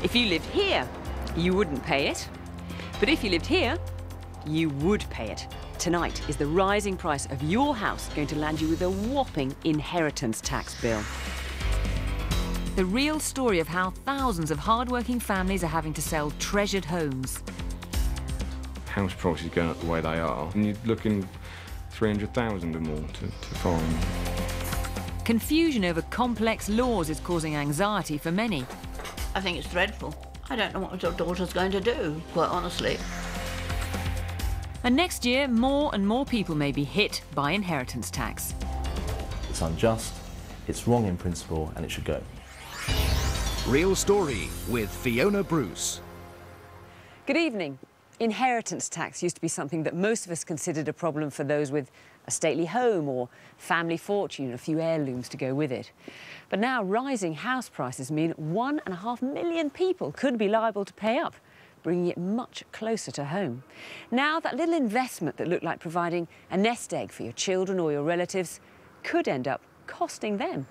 If you lived here, you wouldn't pay it. But if you lived here, you would pay it. Tonight, is the rising price of your house going to land you with a whopping inheritance tax bill? The real story of how thousands of hard-working families are having to sell treasured homes. House prices going up the way they are, and you're looking 300,000 or more to find. Confusion over complex laws is causing anxiety for many. I think it's dreadful. I don't know what your daughter's going to do, quite honestly. And next year, more and more people may be hit by inheritance tax. It's unjust, it's wrong in principle, and it should go. Real Story with Fiona Bruce. Good evening. Inheritance tax used to be something that most of us considered a problem for those with a stately home or family fortune and a few heirlooms to go with it. But now rising house prices mean 1.5 million people could be liable to pay up, bringing it much closer to home. Now, that little investment that looked like providing a nest egg for your children or your relatives could end up costing them.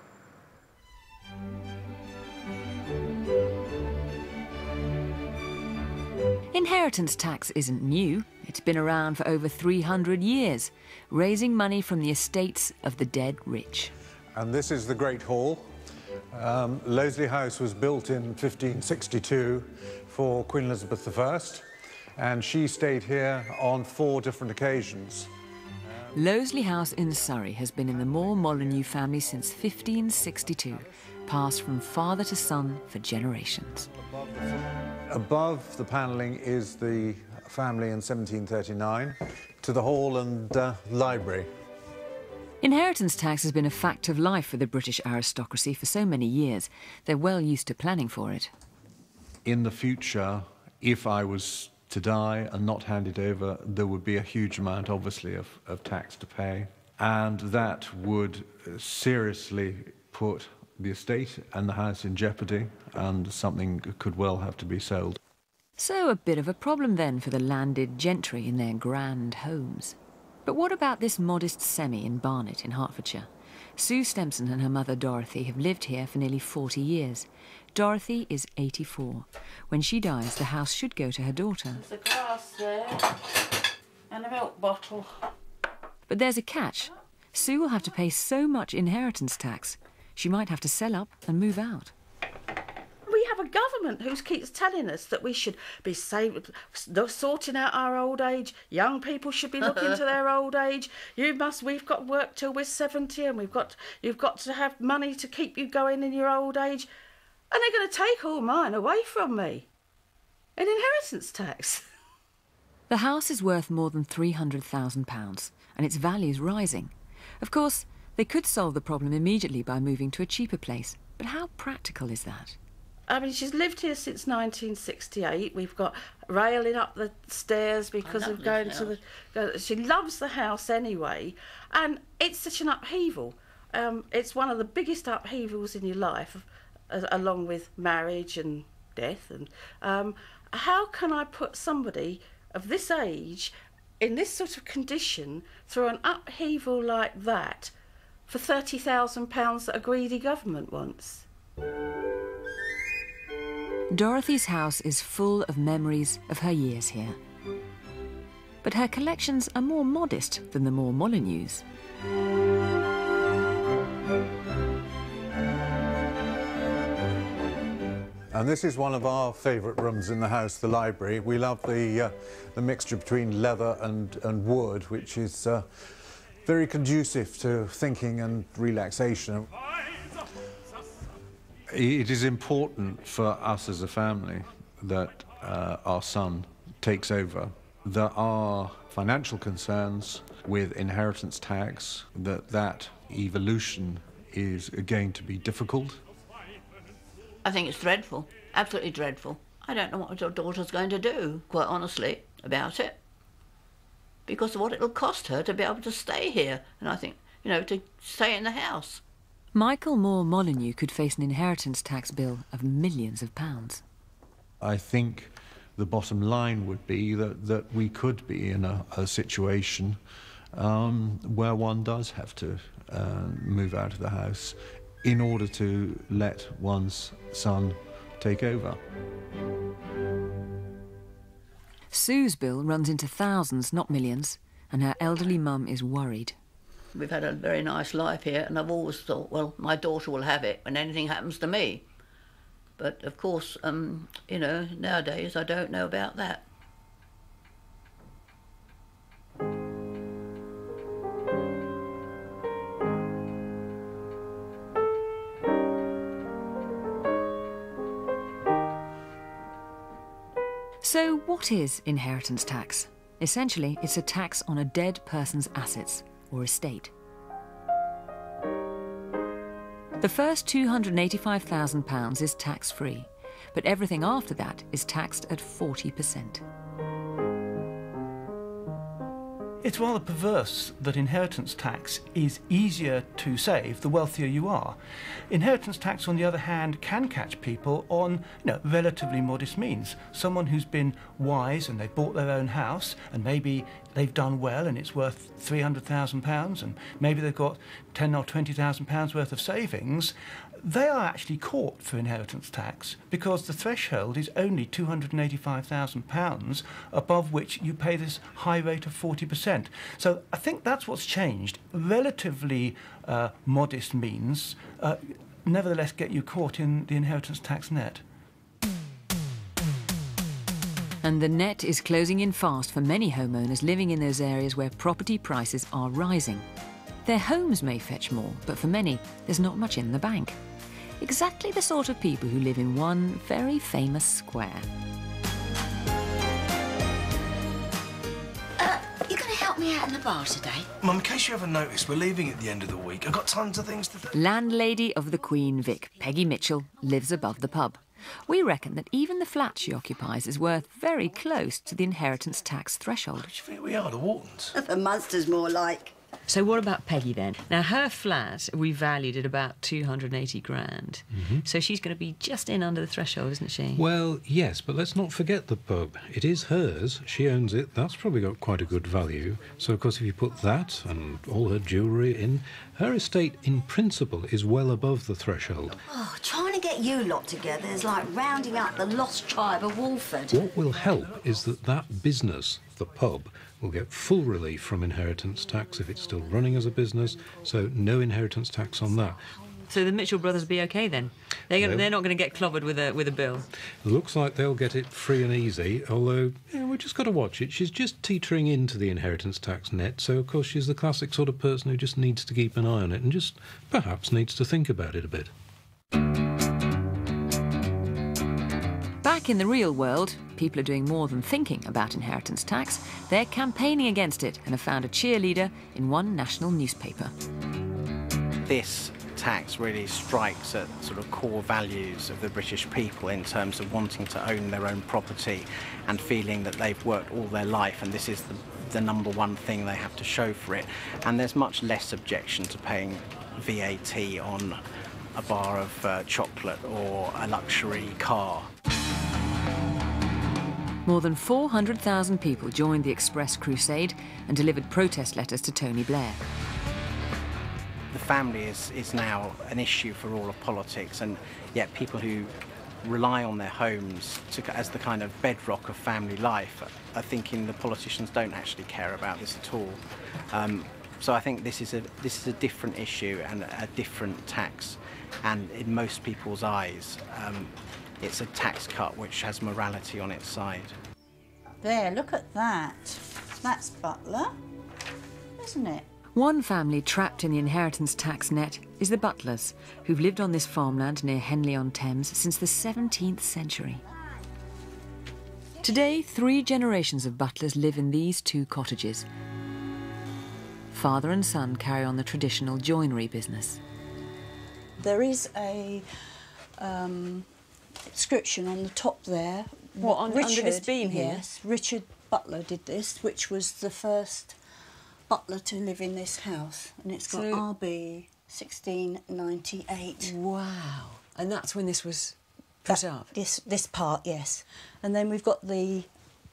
Inheritance tax isn't new. It's been around for over 300 years, raising money from the estates of the dead rich. And this is the Great Hall. Loseley House was built in 1562 for Queen Elizabeth I, and she stayed here on 4 different occasions. Loseley House in Surrey has been in the Moore Molyneux family since 1562, passed from father to son for generations. Above the panelling is the family in 1739, to the hall and library. Inheritance tax has been a fact of life for the British aristocracy for so many years. They're well used to planning for it. In the future, if I was to die and not hand it over, there would be a huge amount, obviously, of tax to pay. And that would seriously put the estate and the house in jeopardy, and something could well have to be sold. So a bit of a problem then for the landed gentry in their grand homes. But what about this modest semi in Barnet in Hertfordshire? Sue Stempson and her mother Dorothy have lived here for nearly 40 years. Dorothy is 84. When she dies, the house should go to her daughter. There's a glass there and a milk bottle. But there's a catch. Sue will have to pay so much inheritance tax, she might have to sell up and move out. We have a government who keeps telling us that we should be sorting out our old age. Young people should be looking to their old age. We've got work till we're 70, and you've got to have money to keep you going in your old age. And they're going to take all mine away from me in inheritance tax. The house is worth more than £300,000, and its value's rising. Of course, they could solve the problem immediately by moving to a cheaper place. But how practical is that? I mean, she's lived here since 1968. We've got railing up the stairs because of going to the... She loves the house anyway. And it's such an upheaval. It's one of the biggest upheavals in your life, along with marriage and death. And how can I put somebody of this age in this sort of condition through an upheaval like that for £30,000 that a greedy government wants? Dorothy's house is full of memories of her years here. But her collections are more modest than the Moore Molyneux's. And this is one of our favourite rooms in the house, the library. We love the mixture between leather and wood, which is very conducive to thinking and relaxation. It is important for us as a family that our son takes over. There are financial concerns with inheritance tax, that evolution is going to be difficult. I think it's dreadful, absolutely dreadful. I don't know what your daughter's going to do, quite honestly, about it, because of what it'll cost her to be able to stay here, and I think, to stay in the house. Michael Moore Molyneux could face an inheritance tax bill of millions of pounds. I think the bottom line would be that we could be in a situation where one does have to move out of the house in order to let one's son take over. Sue's bill runs into thousands, not millions, and her elderly mum is worried. We've had a very nice life here, and I've always thought, well, my daughter will have it when anything happens to me. But, of course, you know, nowadays I don't know about that. So what is inheritance tax? Essentially, it's a tax on a dead person's assets, or estate. The first £285,000 is tax-free, but everything after that is taxed at 40%. It's rather perverse that inheritance tax is easier to save the wealthier you are. Inheritance tax, on the other hand, can catch people on relatively modest means. Someone who's been wise and they've bought their own house and maybe they've done well and it's worth £300,000 and maybe they've got £10,000 or £20,000 worth of savings, they are actually caught for inheritance tax because the threshold is only £285,000, above which you pay this high rate of 40%. So I think that's what's changed. Relatively modest means nevertheless get you caught in the inheritance tax net. And the net is closing in fast for many homeowners living in those areas where property prices are rising. Their homes may fetch more, but for many, there's not much in the bank. Exactly the sort of people who live in one very famous square. You going to help me out in the bar today? Mum, in case you haven't noticed, we're leaving at the end of the week. I've got tons of things to do. Landlady of the Queen Vic, Peggy Mitchell, lives above the pub. We reckon that even the flat she occupies is worth very close to the inheritance tax threshold. Who do you think we are, the Whartons? The Munsters, more like. So what about Peggy then? Now her flat we valued at about 280 grand. So she's going to be just in under the threshold, isn't she? Well, yes, but let's not forget the pub. It is hers. She owns it. That's probably got quite a good value. So, of course, if you put that and all her jewellery in, her estate, in principle, is well above the threshold. Oh, trying to get you lot together is like rounding up the lost tribe of Walford. What will help is that business, the pub, will get full relief from inheritance tax if it's still running as a business, so no inheritance tax on that. So the Mitchell brothers will be OK then? They're not going to get clobbered with a bill? It looks like they'll get it free and easy, although we've just got to watch it. She's just teetering into the inheritance tax net, so of course she's the classic sort of person who just needs to keep an eye on it and just perhaps needs to think about it a bit. Back in the real world, people are doing more than thinking about inheritance tax. They're campaigning against it and have found a cheerleader in one national newspaper. This tax really strikes at sort of core values of the British people in terms of wanting to own their own property and feeling that they've worked all their life and this is the number one thing they have to show for it. And there's much less objection to paying VAT on a bar of chocolate or a luxury car. More than 400,000 people joined the Express Crusade and delivered protest letters to Tony Blair. The family is now an issue for all of politics, and yet people who rely on their homes as the kind of bedrock of family life are thinking the politicians don't actually care about this at all. So I think this is a different issue and a different tax, and in most people's eyes, it's a tax cut which has morality on its side. There, look at that. That's Butler, isn't it? One family trapped in the inheritance tax net is the Butlers, who've lived on this farmland near Henley-on-Thames since the 17th century. Today, 3 generations of Butlers live in these 2 cottages. Father and son carry on the traditional joinery business. There is a inscription on the top there. What, under this beam here? Yes, Richard Butler did this, which was the first butler to live in this house. And it's got RB 1698. Wow. And that's when this was put up? This part, yes. And then we've got the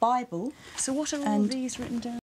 Bible. So what are all these written down?